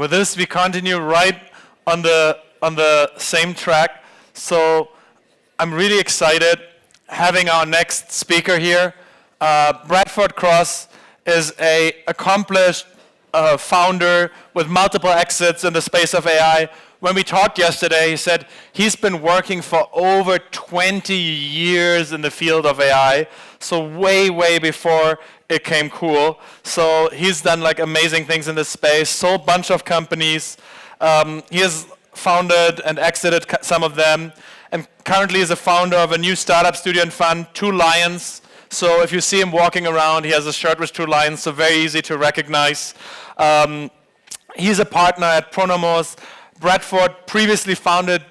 with this, we continue right on the same track. So I'm really excited having our next speaker here. Bradford Cross is an accomplished founder with multiple exits in the space of AI. When we talked yesterday, he said he's been working for over 20 years in the field of AI, so way, way before it came cool. So he's done like amazing things in this space, sold a bunch of companies. He has founded and exited some of them, and currently is a founder of a new startup studio and fund, Two Lions. So if you see him walking around, he has a shirt with two lions, so very easy to recognize. He's a partner at Pronomos. Bradford previously founded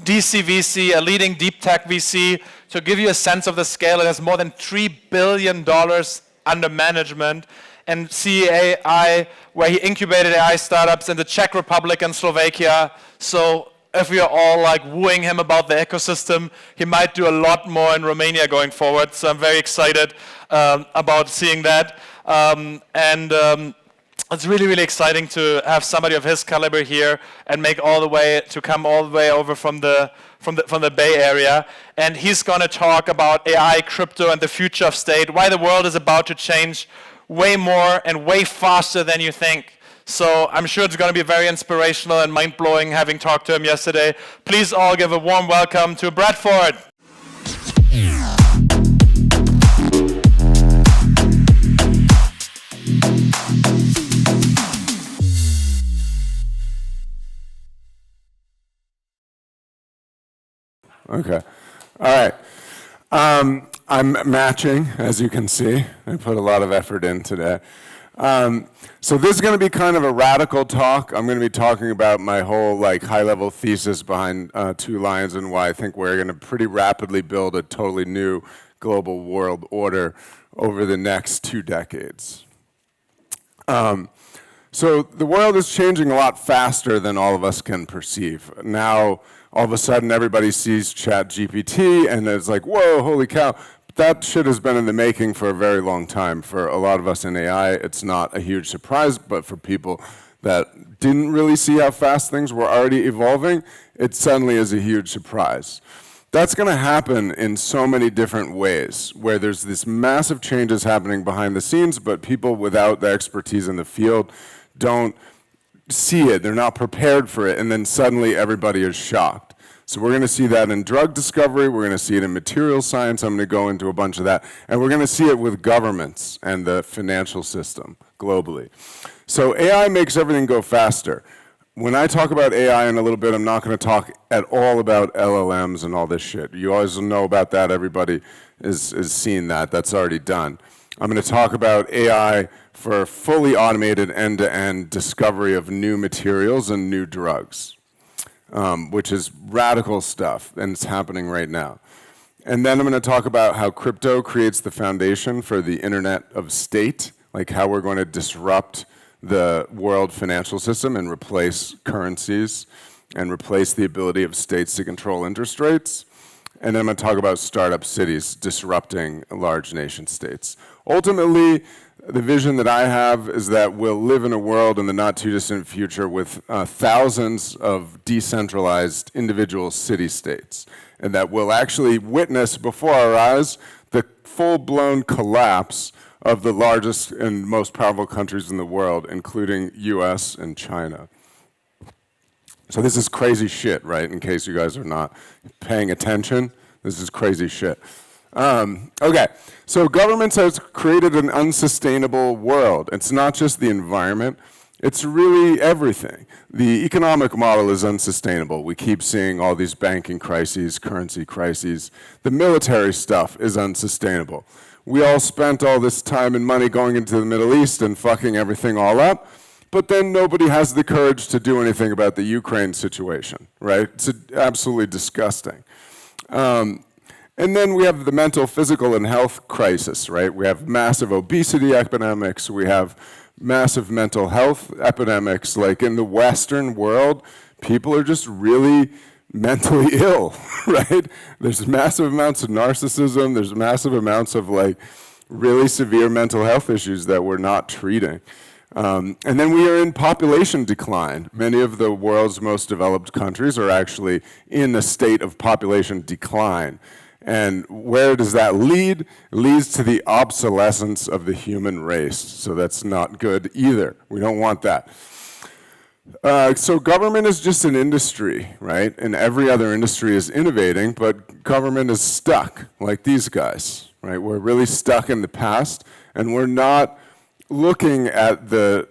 DCVC, a leading deep tech VC. To give you a sense of the scale, it has more than $3 billion under management. And CEAI, where he incubated AI startups in the Czech Republic and Slovakia. So if we are all like wooing him about the ecosystem, he might do a lot more in Romania going forward. So I'm very excited about seeing that. It's really, really exciting to have somebody of his caliber here and come all the way over from the Bay Area. And he's going to talk about AI, crypto, and the future of state, why the world is about to change way more and way faster than you think. So I'm sure it's going to be very inspirational and mind-blowing having talked to him yesterday. Please all give a warm welcome to Bradford. Okay. All right. I'm matching, as you can see. I put a lot of effort in today. So this is going to be kind of a radical talk. I'm going to be talking about my whole high-level thesis behind Two Lions and why I think we're going to pretty rapidly build a totally new global world order over the next 2 decades. So the world is changing a lot faster than all of us can perceive. Now, all of a sudden, everybody sees ChatGPT, and it's like, whoa, holy cow. That shit has been in the making for a very long time. For a lot of us in AI, it's not a huge surprise, but for people that didn't really see how fast things were already evolving, it suddenly is a huge surprise. That's going to happen in so many different ways, where there's this massive changes happening behind the scenes, but people without the expertise in the field don't see it, they're not prepared for it, and then suddenly everybody is shocked. So we're going to see that in drug discovery, we're going to see it in material science, I'm going to go into a bunch of that, and we're going to see it with governments and the financial system globally. So AI makes everything go faster. When I talk about AI in a little bit, I'm not going to talk at all about LLMs and all this shit. You always know about that, everybody is seeing that, that's already done. I'm going to talk about AI for fully automated end-to-end discovery of new materials and new drugs, which is radical stuff, and it's happening right now. And then I'm going to talk about how crypto creates the foundation for the Internet of State, like how we're going to disrupt the world financial system and replace currencies and replace the ability of states to control interest rates. And then I'm going to talk about startup cities disrupting large nation states. Ultimately, the vision that I have is that we'll live in a world in the not too distant future with thousands of decentralized individual city-states, and that we'll actually witness before our eyes the full-blown collapse of the largest and most powerful countries in the world, including US and China. So this is crazy shit, right? In case you guys are not paying attention, this is crazy shit. Okay, so governments have created an unsustainable world. It's not just the environment, it's really everything. The economic model is unsustainable. We keep seeing all these banking crises, currency crises. The military stuff is unsustainable. We all spent all this time and money going into the Middle East and fucking everything all up, but then nobody has the courage to do anything about the Ukraine situation, right? It's absolutely disgusting. And then we have the mental, physical, and health crisis, right? We have massive obesity epidemics. We have massive mental health epidemics. Like in the Western world, people are just really mentally ill, right? There's massive amounts of narcissism. There's massive amounts of really severe mental health issues that we're not treating. And then we are in population decline. Many of the world's most developed countries are actually in a state of population decline. And where does that lead? It leads to the obsolescence of the human race. So that's not good either. We don't want that. So government is just an industry, right? And every other industry is innovating, but government is stuck, like these guys, right? We're really stuck in the past, and we're not looking at the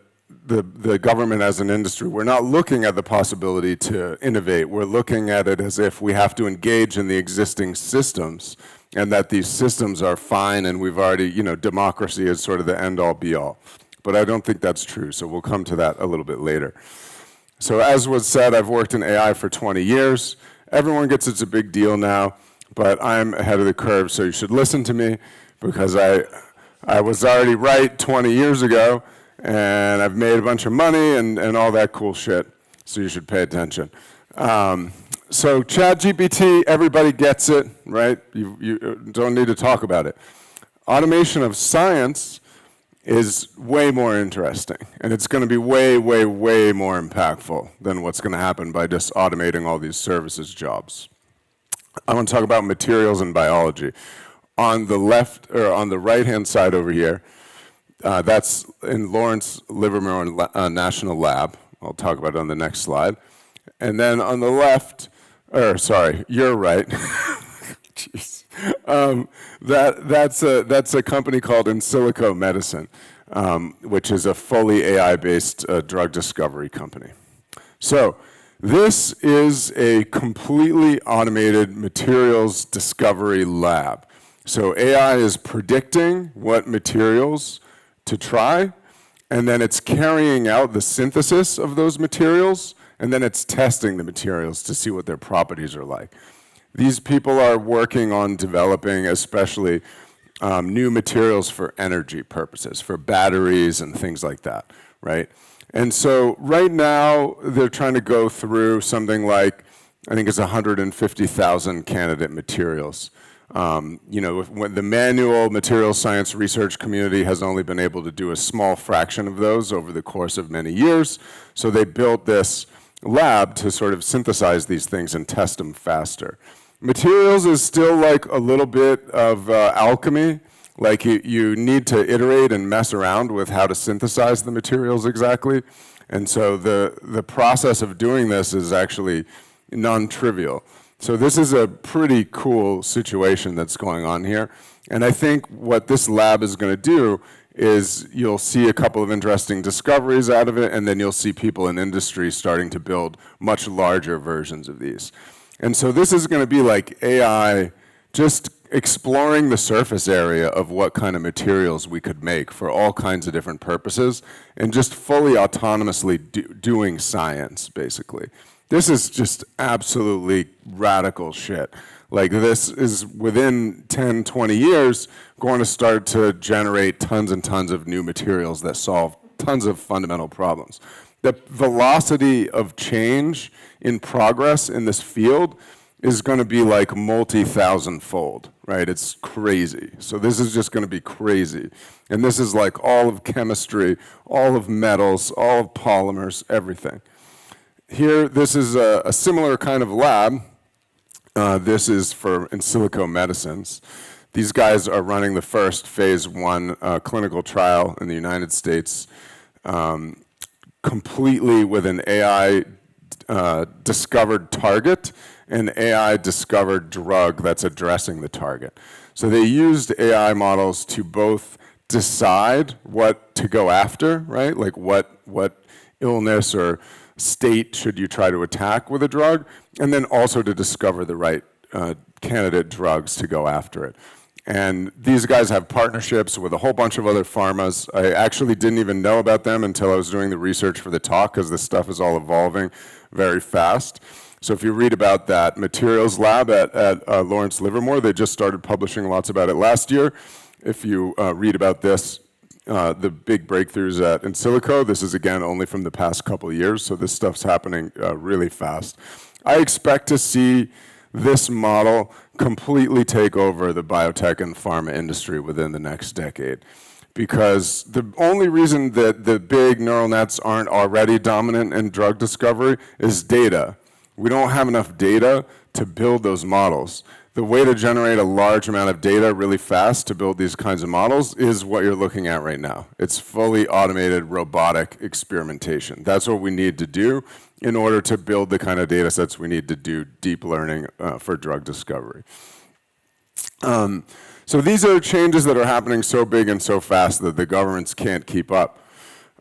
government as an industry. We're not looking at the possibility to innovate. We're looking at it as if we have to engage in the existing systems, and that these systems are fine, and we've already, democracy is sort of the end-all, be-all. But I don't think that's true, so we'll come to that a little bit later. So as was said, I've worked in AI for 20 years. Everyone gets it's a big deal now, but I'm ahead of the curve, so you should listen to me, because I was already right 20 years ago, and I've made a bunch of money and all that cool shit, so you should pay attention. So ChatGPT, everybody gets it, right? You don't need to talk about it. Automation of science is way more interesting, and it's going to be way, way, way more impactful than what's going to happen by just automating all these services jobs. I want to talk about materials and biology. On the left, or on the right-hand side over here, that's in Lawrence Livermore National Lab. I'll talk about it on the next slide. And then on the left, you're right. Jeez. That's a company called In Silico Medicine, which is a fully AI-based drug discovery company. So this is a completely automated materials discovery lab. So AI is predicting what materials to try, and then it's carrying out the synthesis of those materials, and then it's testing the materials to see what their properties are like. These people are working on developing especially new materials for energy purposes, for batteries and things like that, right? And so right now, they're trying to go through something like, I think it's 150,000 candidate materials. When the manual materials science research community has only been able to do a small fraction of those over the course of many years, so they built this lab to sort of synthesize these things and test them faster. Materials is still like a little bit of alchemy. Like you need to iterate and mess around with how to synthesize the materials exactly. And so the process of doing this is actually non-trivial. So this is a pretty cool situation that's going on here. And I think what this lab is going to do is you'll see a couple of interesting discoveries out of it, and then you'll see people in industry starting to build much larger versions of these. And so this is going to be like AI just exploring the surface area of what kind of materials we could make for all kinds of different purposes, and just fully autonomously doing science, basically. This is just absolutely radical shit. Like, this is within 10, 20 years going to start to generate tons and tons of new materials that solve tons of fundamental problems. The velocity of change in progress in this field is going to be like multi-thousand-fold, right? It's crazy. So this is just going to be crazy. And this is like all of chemistry, all of metals, all of polymers, everything. Here, this is a similar kind of lab. This is for in silico medicines. These guys are running the first phase 1 clinical trial in the United States, completely with an AI discovered target, an AI discovered drug that's addressing the target. So they used AI models to both decide what to go after, right? Like what illness or state should you try to attack with a drug, and then also to discover the right candidate drugs to go after it. And these guys have partnerships with a whole bunch of other pharmas. I actually didn't even know about them until I was doing the research for the talk, because this stuff is all evolving very fast. So if you read about that materials lab at Lawrence Livermore, they just started publishing lots about it last year. If you read about this, the big breakthroughs at In Silico, this is again only from the past couple of years, so this stuff's happening really fast. I expect to see this model completely take over the biotech and pharma industry within the next decade, because the only reason that the big neural nets aren't already dominant in drug discovery is data. We don't have enough data to build those models. The way to generate a large amount of data really fast to build these kinds of models is what you're looking at right now. It's fully automated robotic experimentation. That's what we need to do in order to build the kind of data sets we need to do deep learning for drug discovery. So these are changes that are happening so big and so fast that the governments can't keep up.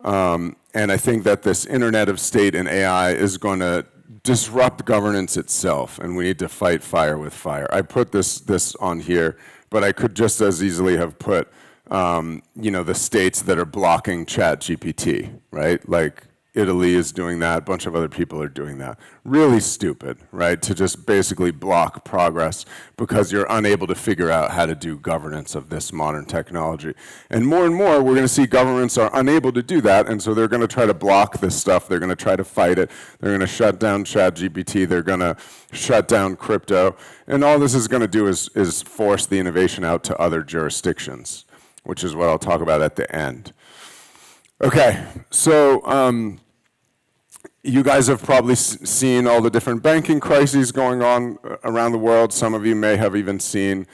And I think that this Internet of State and AI is going to disrupt governance itself, and we need to fight fire with fire. I put this on here, but I could just as easily have put, the states that are blocking ChatGPT, right? Like Italy is doing that, a bunch of other people are doing that. Really stupid, right? To just basically block progress because you're unable to figure out how to do governance of this modern technology. And more, we're going to see governments are unable to do that, and so they're going to try to block this stuff. They're going to try to fight it. They're going to shut down ChatGPT. They're going to shut down crypto. And all this is going to do is force the innovation out to other jurisdictions, which is what I'll talk about at the end. Okay, so you guys have probably seen all the different banking crises going on around the world. Some of you may have even seen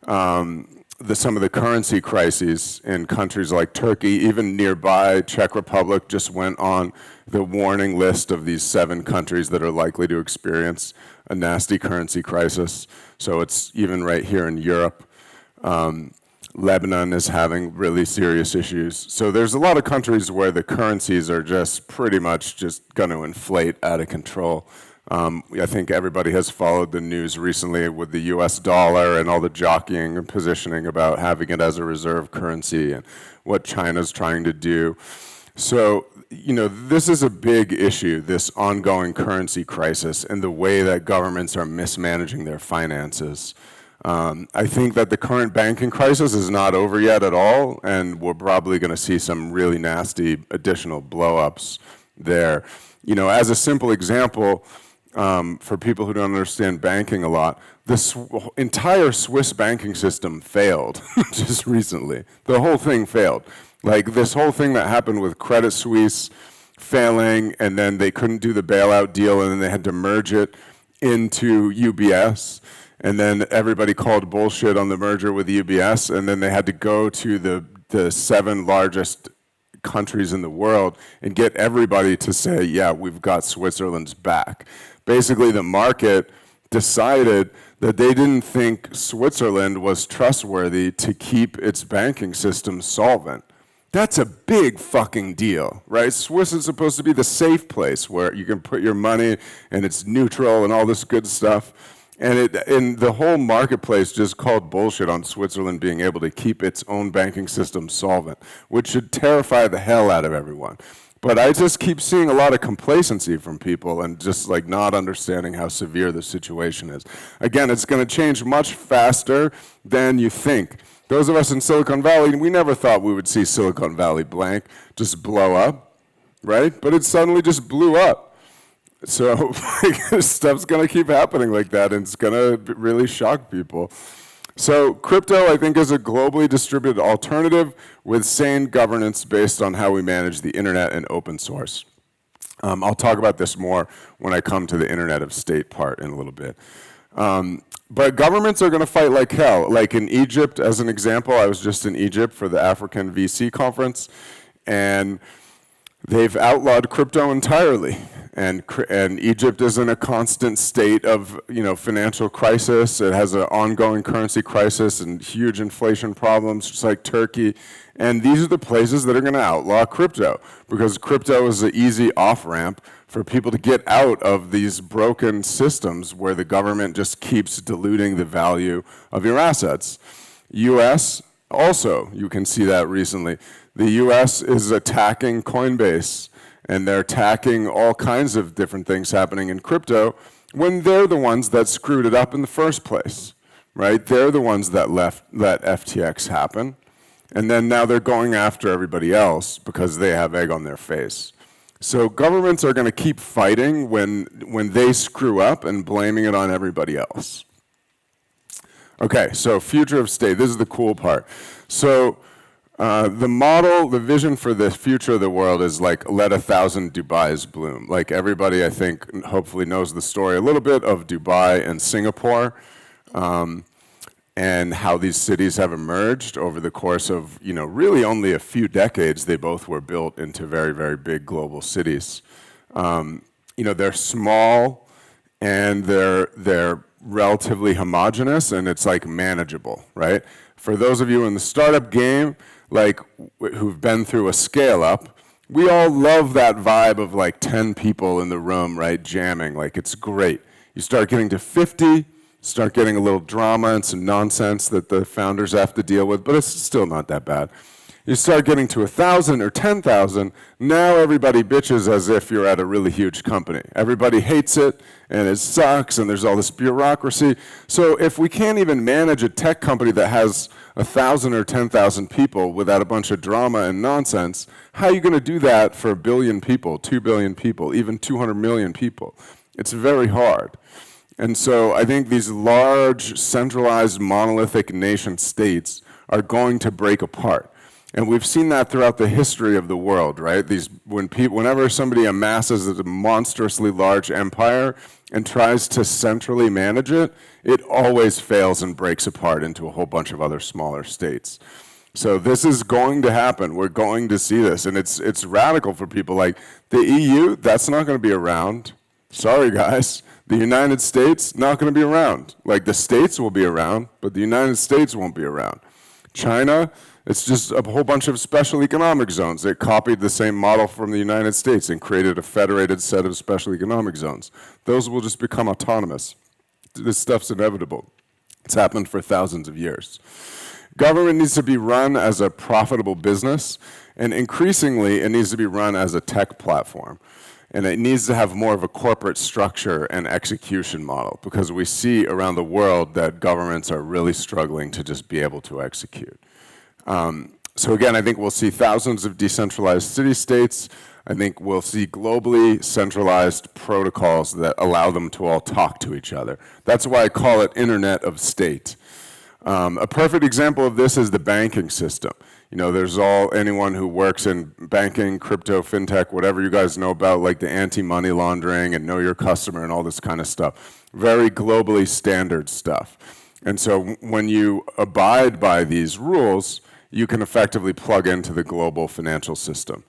some of the currency crises in countries like Turkey. Even nearby, Czech Republic just went on the warning list of these 7 countries that are likely to experience a nasty currency crisis. So it's even right here in Europe. Lebanon is having really serious issues. So there's a lot of countries where the currencies are just pretty much just going to inflate out of control. I think everybody has followed the news recently with the US dollar and all the jockeying and positioning about having it as a reserve currency and what China's trying to do. So, this is a big issue, this ongoing currency crisis and the way that governments are mismanaging their finances. I think that the current banking crisis is not over yet at all, and we're probably going to see some really nasty additional blow-ups there. As a simple example, for people who don't understand banking a lot, this entire Swiss banking system failed just recently. The whole thing failed. Like this whole thing that happened with Credit Suisse failing, and then they couldn't do the bailout deal, and then they had to merge it into UBS. And then everybody called bullshit on the merger with UBS, and then they had to go to the 7 largest countries in the world and get everybody to say, yeah, we've got Switzerland's back. Basically, the market decided that they didn't think Switzerland was trustworthy to keep its banking system solvent. That's a big fucking deal, right? Swiss is supposed to be the safe place where you can put your money and it's neutral and all this good stuff. And the whole marketplace just called bullshit on Switzerland being able to keep its own banking system solvent, which should terrify the hell out of everyone. But I just keep seeing a lot of complacency from people and just like not understanding how severe the situation is. Again, it's going to change much faster than you think. Those of us in Silicon Valley, we never thought we would see Silicon Valley blank just blow up, right? But it suddenly just blew up. So stuff's going to keep happening like that, and it's going to really shock people. So crypto, I think, is a globally distributed alternative with sane governance based on how we manage the internet and open source. I'll talk about this more when I come to the Internet of State part in a little bit. But governments are going to fight like hell. Like in Egypt, as an example, I was just in Egypt for the African VC conference, and they've outlawed crypto entirely. And Egypt is in a constant state of financial crisis. It has an ongoing currency crisis and huge inflation problems, just like Turkey. And these are the places that are going to outlaw crypto, because crypto is an easy off-ramp for people to get out of these broken systems where the government just keeps diluting the value of your assets. US also, you can see that recently. The US is attacking Coinbase, and they're attacking all kinds of different things happening in crypto when they're the ones that screwed it up in the first place, right? They're the ones that let FTX happen, and then now they're going after everybody else because they have egg on their face. So governments are going to keep fighting when they screw up and blaming it on everybody else. Okay, so future of state. This is the cool part. So The model, the vision for the future of the world is like, let 1,000 Dubais bloom. Like everybody, I think, hopefully knows the story a little bit of Dubai and Singapore, and how these cities have emerged over the course of, really only a few decades. They both were built into very, very big global cities. They're small and they're relatively homogenous, and it's like manageable, right? For those of you in the startup game, like who've been through a scale up, we all love that vibe of like 10 people in the room, right, jamming. Like it's great. You start getting to 50, start getting a little drama and some nonsense that the founders have to deal with, but it's still not that bad. You start getting to 1,000 or 10,000, now everybody bitches as if you're at a really huge company. Everybody hates it, and it sucks, and there's all this bureaucracy. So if we can't even manage a tech company that has 1,000 or 10,000 people without a bunch of drama and nonsense, how are you going to do that for 1 billion people, 2 billion people, even 200 million people? It's very hard. And so I think these large, centralized, monolithic nation states are going to break apart. And we've seen that throughout the history of the world, right? Whenever somebody amasses a monstrously large empire and tries to centrally manage it, it always fails and breaks apart into a whole bunch of other smaller states. So this is going to happen. We're going to see this. And it's radical for people. Like the EU, that's not going to be around. Sorry, guys. The United States, not going to be around. Like the states will be around, but the United States won't be around. China, it's just a whole bunch of special economic zones. It copied the same model from the United States and created a federated set of special economic zones. Those will just become autonomous. This stuff's inevitable. It's happened for thousands of years. Government needs to be run as a profitable business, and increasingly it needs to be run as a tech platform. And it needs to have more of a corporate structure and execution model, because we see around the world that governments are really struggling to just be able to execute. So again, I think we'll see thousands of decentralized city-states. I think we'll see globally centralized protocols that allow them to all talk to each other. That's why I call it Internet of State. A perfect example of this is the banking system. There's anyone who works in banking, crypto, fintech, whatever you guys know about, like the anti-money laundering and know your customer and all this kind of stuff. Very globally standard stuff. And so when you abide by these rules, you can effectively plug into the global financial system.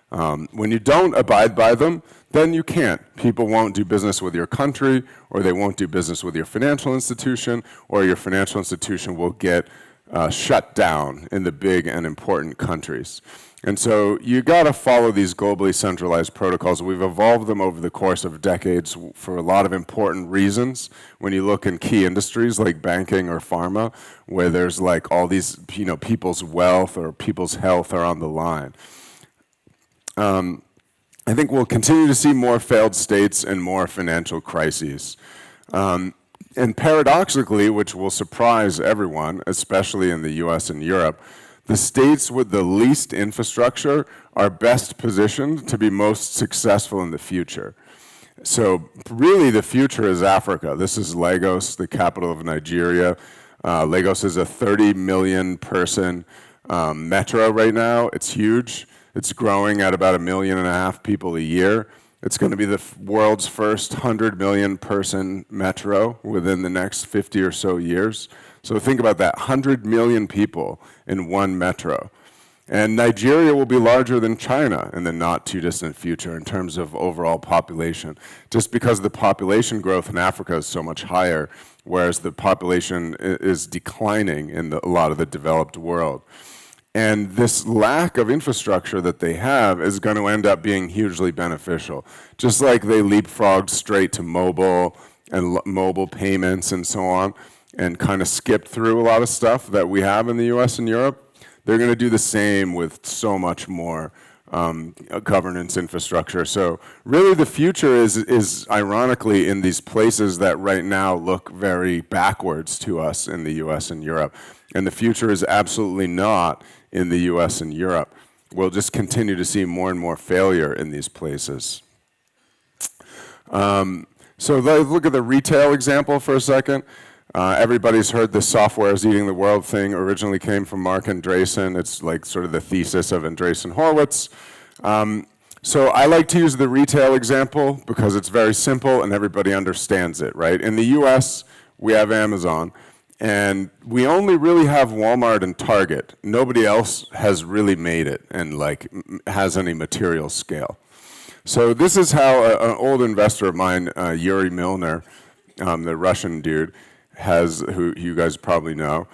When you don't abide by them, then you can't. People won't do business with your country, or they won't do business with your financial institution, or your financial institution will get shut down in the big and important countries. And so you got to follow these globally centralized protocols. We've evolved them over the course of decades for a lot of important reasons. When you look in key industries like banking or pharma, where there's like all these, people's wealth or people's health are on the line. I think we'll continue to see more failed states and more financial crises. And paradoxically, which will surprise everyone, especially in the US and Europe, the states with the least infrastructure are best positioned to be most successful in the future. So really the future is Africa. This is Lagos, the capital of Nigeria. Lagos is a 30 million person metro right now. It's huge. It's growing at about 1.5 million people a year. It's going to be the world's first 100 million person metro within the next 50 or so years. So think about that, 100 million people in one metro. And Nigeria will be larger than China in the not too distant future in terms of overall population, just because the population growth in Africa is so much higher, whereas the population is declining in a lot of the developed world. And this lack of infrastructure that they have is going to end up being hugely beneficial. Just like they leapfrogged straight to mobile and mobile payments and so on, and kind of skipped through a lot of stuff that we have in the US and Europe, they're going to do the same with so much more governance infrastructure. So really the future is ironically in these places that right now look very backwards to us in the US and Europe. And the future is absolutely not in the US and Europe. We'll just continue to see more and more failure in these places. So let's look at the retail example for a second. Everybody's heard the software is eating the world thing. Originally came from Mark Andreessen. It's like sort of the thesis of Andreessen Horowitz. So I like to use the retail example because it's very simple and everybody understands it, right? In the US, we have Amazon, and we only really have Walmart and Target. Nobody else has really made it and like has any material scale. So this is how an old investor of mine, Yuri Milner, the Russian dude, who you guys probably know,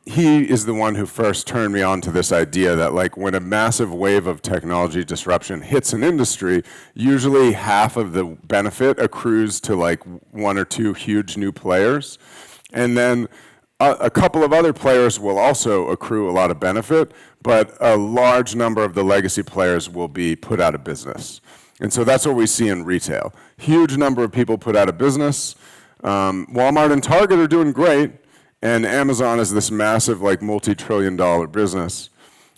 he is the one who first turned me on to this idea that like when a massive wave of technology disruption hits an industry, usually half of the benefit accrues to like one or two huge new players. And then a couple of other players will also accrue a lot of benefit, but a large number of the legacy players will be put out of business. And so that's what we see in retail. Huge number of people put out of business. Walmart and Target are doing great, and Amazon is this massive, like, multi-trillion-dollar business.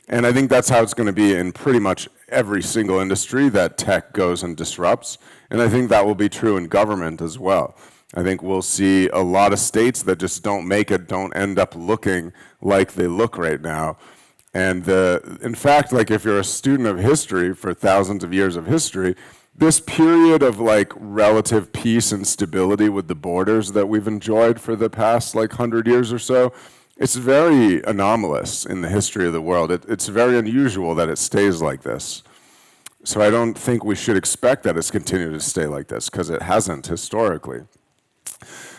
And I think that's how it's going to be in pretty much every single industry that tech goes and disrupts. And I think that will be true in government as well. I think we'll see a lot of states that just don't make it, don't end up looking like they look right now. And in fact, like if you're a student of history for thousands of years of history, this period of like relative peace and stability with the borders that we've enjoyed for the past like 100 years or so, it's very anomalous in the history of the world. It's very unusual that it stays like this. So I don't think we should expect that it's continued to stay like this because it hasn't historically.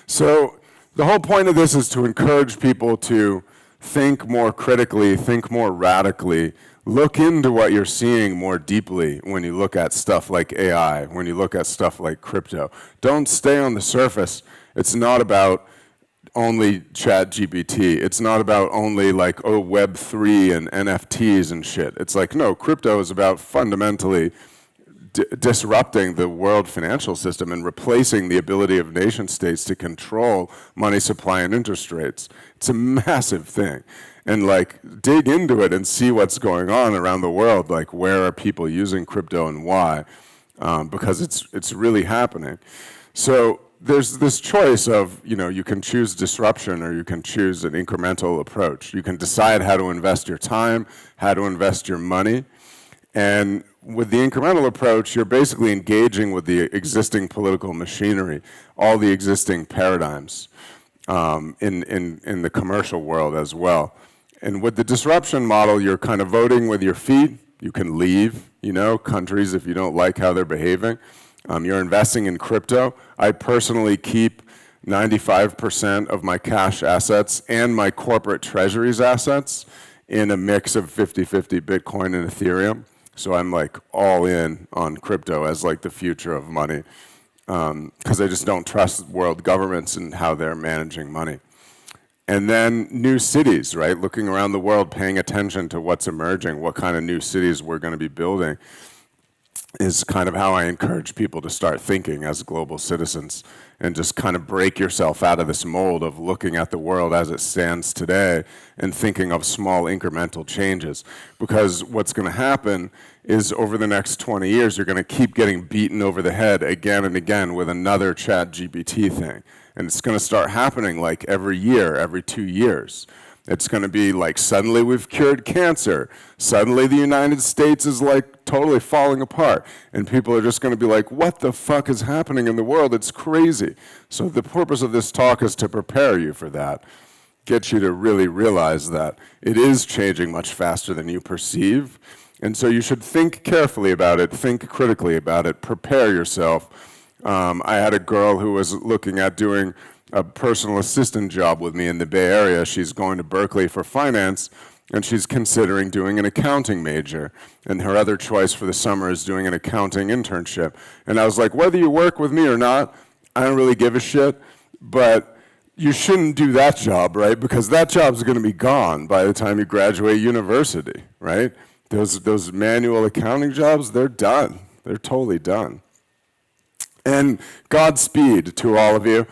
So the whole point of this is to encourage people to think more critically, think more radically, look into what you're seeing more deeply when you look at stuff like AI, when you look at stuff like crypto. Don't stay on the surface. It's not about only ChatGPT. It's not about only like, oh, Web3 and NFTs and shit. It's like, no, crypto is about fundamentally disrupting the world financial system and replacing the ability of nation states to control money supply and interest rates. It's a massive thing. And like dig into it and see what's going on around the world, like where are people using crypto and why, because it's really happening. So there's this choice of, you know, you can choose disruption or you can choose an incremental approach. You can decide how to invest your time, how to invest your money. And with the incremental approach, you're basically engaging with the existing political machinery, all the existing paradigms in the commercial world as well. And with the disruption model, you're kind of voting with your feet. You can leave, you know, countries if you don't like how they're behaving. You're investing in crypto. I personally keep 95% of my cash assets and my corporate treasuries assets in a mix of 50-50 Bitcoin and Ethereum. So I'm like all in on crypto as like the future of money because I just don't trust world governments and how they're managing money. And then new cities, right? Looking around the world, paying attention to what's emerging, what kind of new cities we're going to be building is kind of how I encourage people to start thinking as global citizens and just kind of break yourself out of this mold of looking at the world as it stands today and thinking of small incremental changes. Because what's going to happen is over the next 20 years, you're going to keep getting beaten over the head again and again with another ChatGPT thing. And it's going to start happening like every year, every 2 years. It's going to be like suddenly we've cured cancer. Suddenly the United States is like totally falling apart. And people are just going to be like, what the fuck is happening in the world? It's crazy. So the purpose of this talk is to prepare you for that. Get you to really realize that it is changing much faster than you perceive. And so you should think carefully about it, think critically about it, prepare yourself. I had a girl who was looking at doing a personal assistant job with me in the Bay Area. She's going to Berkeley for finance, and she's considering doing an accounting major. And her other choice for the summer is doing an accounting internship. And I was like, whether you work with me or not, I don't really give a shit, but you shouldn't do that job, right? Because that job's going to be gone by the time you graduate university, right? Those manual accounting jobs, they're done. They're totally done. And Godspeed to all of you.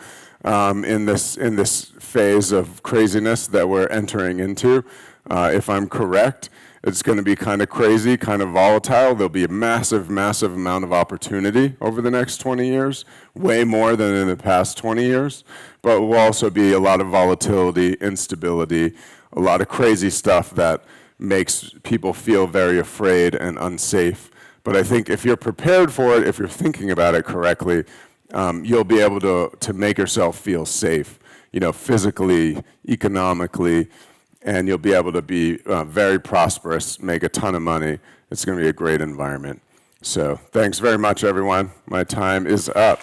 In this phase of craziness that we're entering into, if I'm correct. It's going to be kind of crazy, kind of volatile. There'll be a massive, massive amount of opportunity over the next 20 years, way more than in the past 20 years. But will also be a lot of volatility, instability, a lot of crazy stuff that makes people feel very afraid and unsafe. But I think if you're prepared for it, if you're thinking about it correctly, you'll be able to make yourself feel safe, physically, economically, and you'll be able to be very prosperous, make a ton of money. It's going to be a great environment. So thanks very much, everyone. My time is up.